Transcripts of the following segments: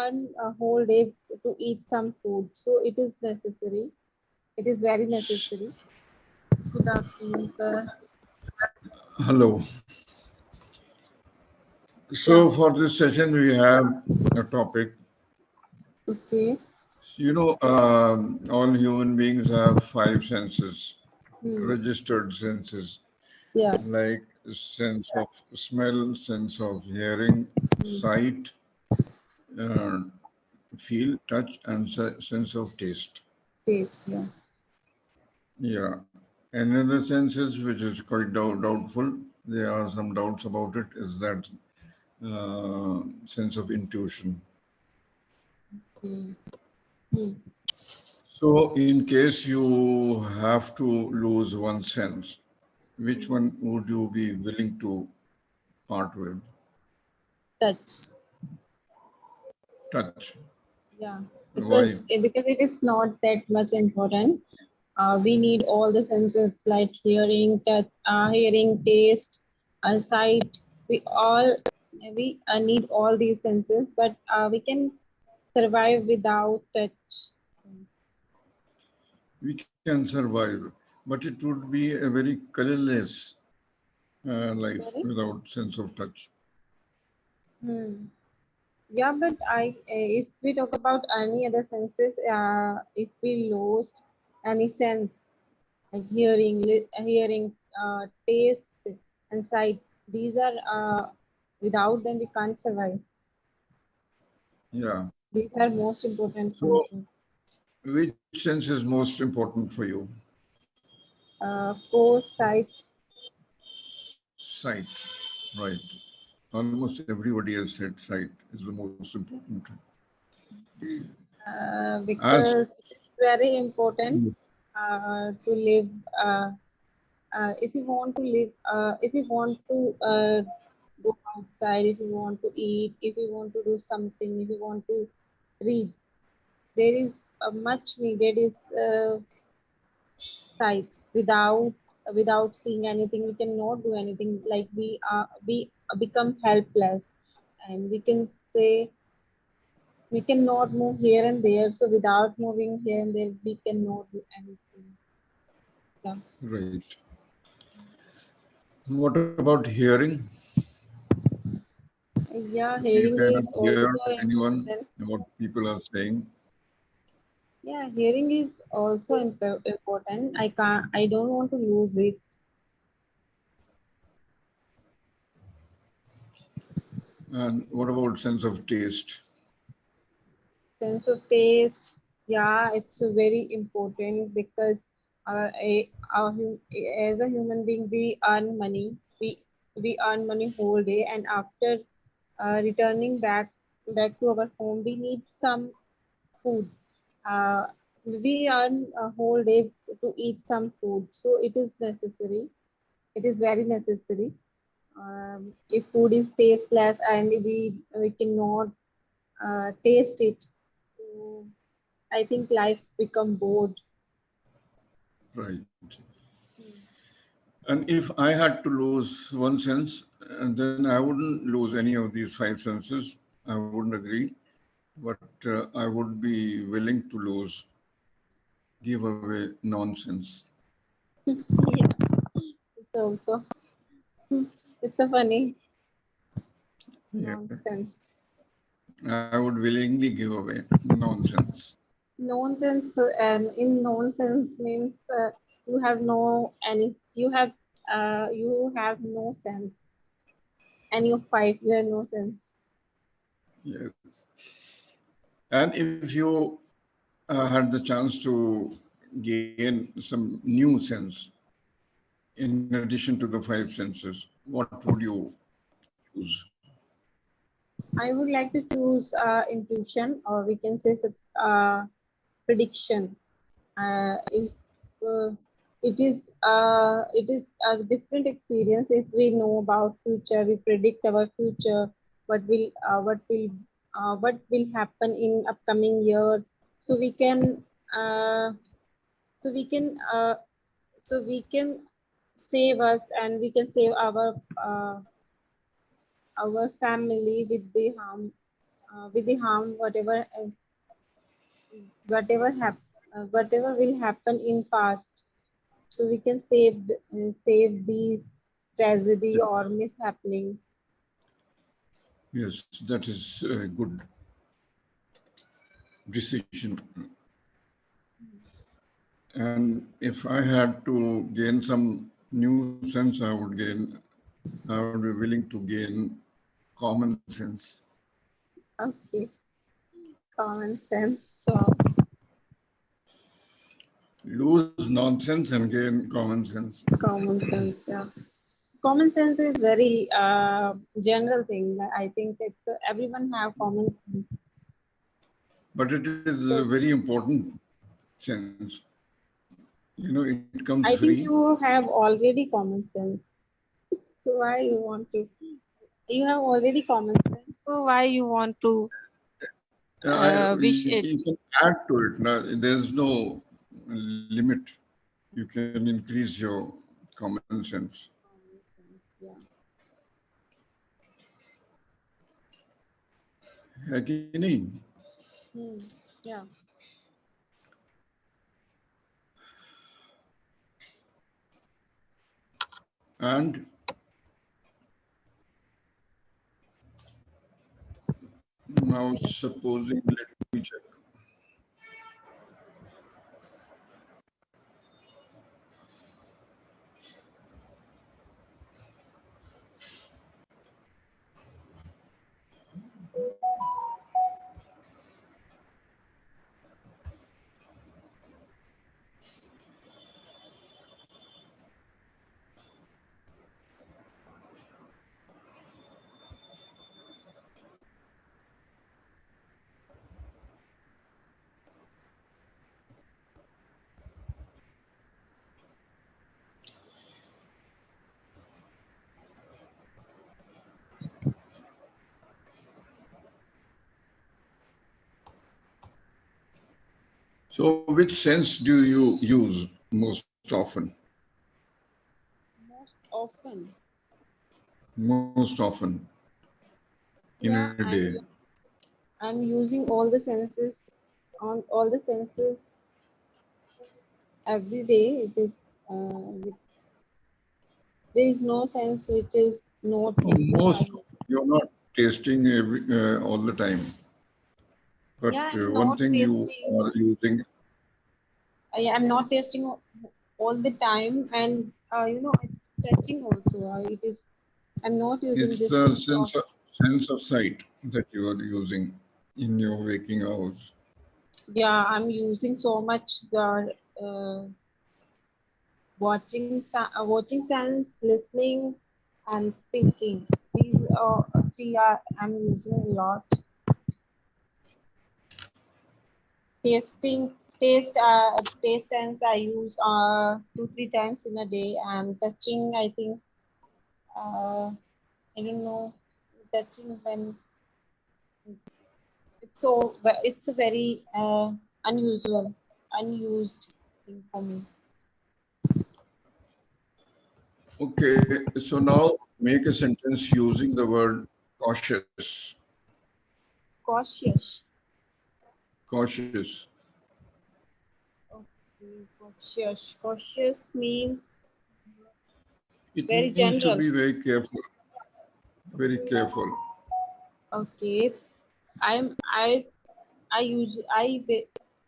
earn a whole day to eat some food, so it is necessary. It is very necessary. Good afternoon, sir. Hello. Yeah. So for this session, we have a topic. Okay. All human beings have five senses, Hmm. registered senses, Yeah. like sense of smell, sense of hearing, Hmm. sight, uh, feel, touch, and sense of taste. Taste. Yeah. Yeah. Another senses, which is quite doubtful, there are some doubts about it, is that sense of intuition. Okay. Hmm. So, in case you have to lose one sense, which one would you be willing to part with? Touch. Touch. Yeah. Why? Because it is not that much important. We need all the senses like hearing, touch, hearing, taste, sight. We all we need all these senses, but we can survive without touch. We can survive, but it would be a very colorless life Sorry. without sense of touch. Hmm. Yeah, but if we talk about any other senses, if we lost any sense, like hearing, hearing, taste, and sight, these are without them we can't survive. Yeah. These are most important So, senses. which sense is most important for you? Of course, sight, Sight. Right. Almost everybody has said sight is the most important. because As it's very important to live. Uh, if you want to live, if you want to go outside, if you want to eat, if you want to do something, if you want to read, there is much needed is sight. Without seeing anything, we cannot do anything. Like we become helpless, and we can say we cannot move here and there. So without moving here and there, we cannot do anything. Yeah. right. What about hearing? Yeah, You hearing cannot is hear also anyone, important. what people are saying. Yeah, hearing is also important. I don't want to lose it. And what about sense of taste? Sense of taste, yeah, it's very important because as a human being, we earn money. We earn money whole day, and after returning back to our home, we need some food. Uh, we earn a whole day to eat some food, so it is necessary. It is very necessary. If food is tasteless and we cannot taste it, so I think life become bored. Right. Hmm. And if I had to lose one sense, then I wouldn't lose any of these five senses. I wouldn't agree. But I would be willing to lose, give away nonsense. Yeah, it's also it's a funny Yeah. nonsense. I would willingly give away nonsense. Nonsense in nonsense means you have no sense. Any of five, you have no sense. Yes. And if you had the chance to gain some new sense in addition to the five senses, what would you choose? I would like to choose intuition, or we can say prediction. If uh, it is a different experience if we know about future, we predict our future, what will happen in upcoming years. So we can uh, so we can uh, so we can save us, and we can save our family with the harm. with the harm, whatever will happen in past, so we can save the tragedy or mishappening. Yes, that is a good decision. And if I had to gain some new sense, I would be willing to gain common sense. Okay, common sense. So Lose nonsense and gain common sense. common sense, yeah. Common sense is very general thing. I think it's everyone have common sense. But it is a So very important sense. It comes I free. think you have already common sense. So why you want to? You have already common sense. So why you want to wish You it? can add to it. There's no limit. You can increase your common sense. Common sense, yeah. है कि नहीं? Yeah. And now supposing, let me check. So which sense do you use most often? Most often. Most often in a Yeah, day? I'm using all the senses on all the senses every day. It is there is no sense which is not using by Most me. you're not tasting all the time, but Yeah, I'm one not thing you tasting. are using I'm not tasting all the time, and it's touching also. It is. I'm not using is this the sense of. sense of sight that you are using in your waking hours. Yeah, I'm using so much the watching sense, listening, and speaking. These are three are I'm using a lot. Tasting, taste sense I use 2-3 times in a day, and touching I think I don't know, touching when it's a very unused thing for me. Okay, so now make a sentence using the word cautious. Cautious. Cautious. Okay, cautious. Cautious means It very means to be general. very careful. Very careful. Okay, I'm I use I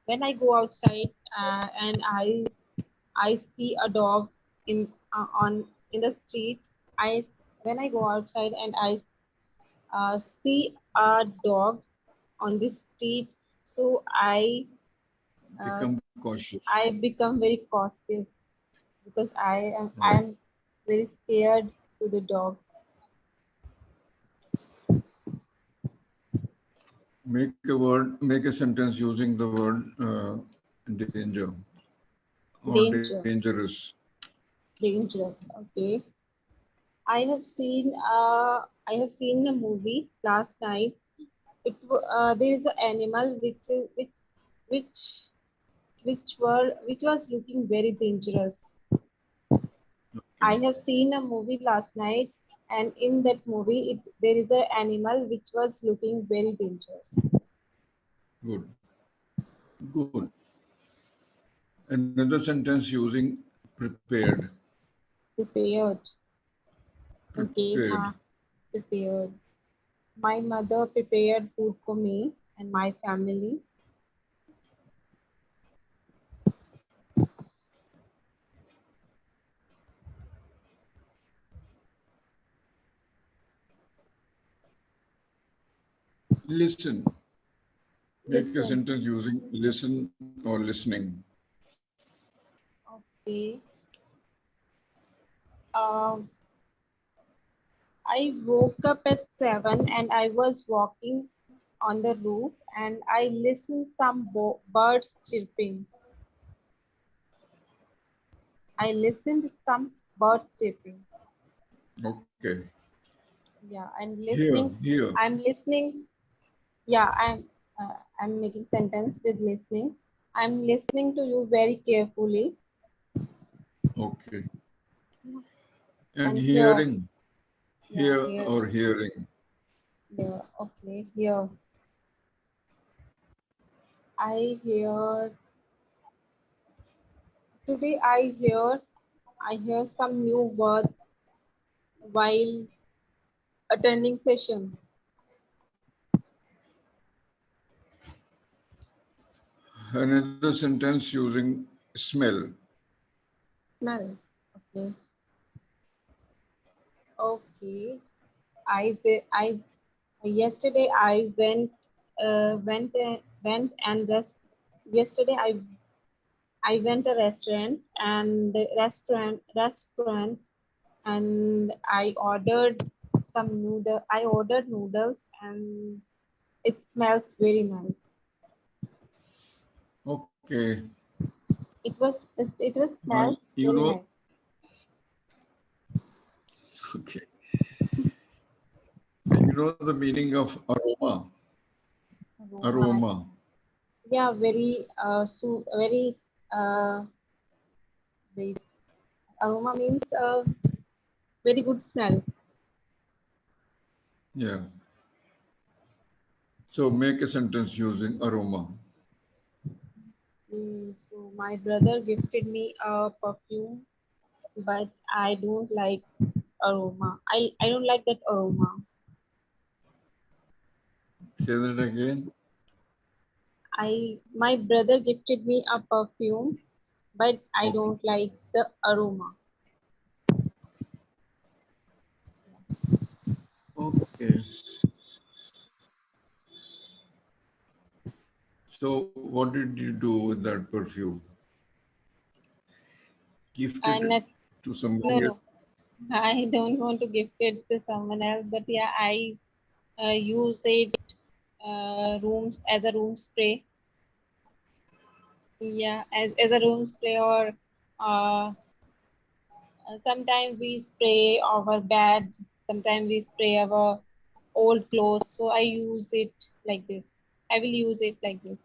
when I go outside and I see a dog on in the street. I when I go outside and I see a dog on the street, so uh, Become cautious. I become very cautious because Right. I'm very scared to the dogs. Make a sentence using the word danger or Danger, dangerous. dangerous. Okay, I have seen a movie last night. There is an animal which which was looking very dangerous. I Okay. have seen a movie last night, And in that movie, there is an animal which was looking very dangerous. Good. Good. Another sentence using prepared. Prepared. Okay, Prepared. prepared. My mother prepared food for me and my family. Listen. Make a Listen. sentence using listen or listening. Okay. Um, I woke up at 7 and I was walking on the roof and I listened some birds chirping. I listened some birds chirping. Okay. Yeah, and Here, listening. here. I'm listening. Yeah, I'm making sentence with listening. I'm listening to you very carefully. Okay. And And here, hearing. yeah, Hear here, or hearing. here. Okay, here. I hear today. I hear some new words while attending sessions. Another sentence using smell. Smell. Okay. Okay. I yesterday I went and rest. Yesterday I went a restaurant and I ordered noodles and it smells very nice. Okay. It was Uh, smells you very know, nice. okay. So you know the meaning of aroma. Aroma. Aroma. Yeah, uh wait. Aroma means very good smell. Yeah. So make a sentence using aroma. So my brother gifted me a perfume, but I don't like aroma. I don't like that aroma. Say that again. My brother gifted me a perfume, but I Okay. don't like the aroma. Okay. So what did you do with that perfume? Gifted it And to somebody no, else? no, I don't want to gift it to someone else. But yeah, I use it rooms as a room spray. Yeah, as a room spray or uh, sometimes we spray our bed, sometimes we spray our old clothes. So I use it like this. I will use it like this.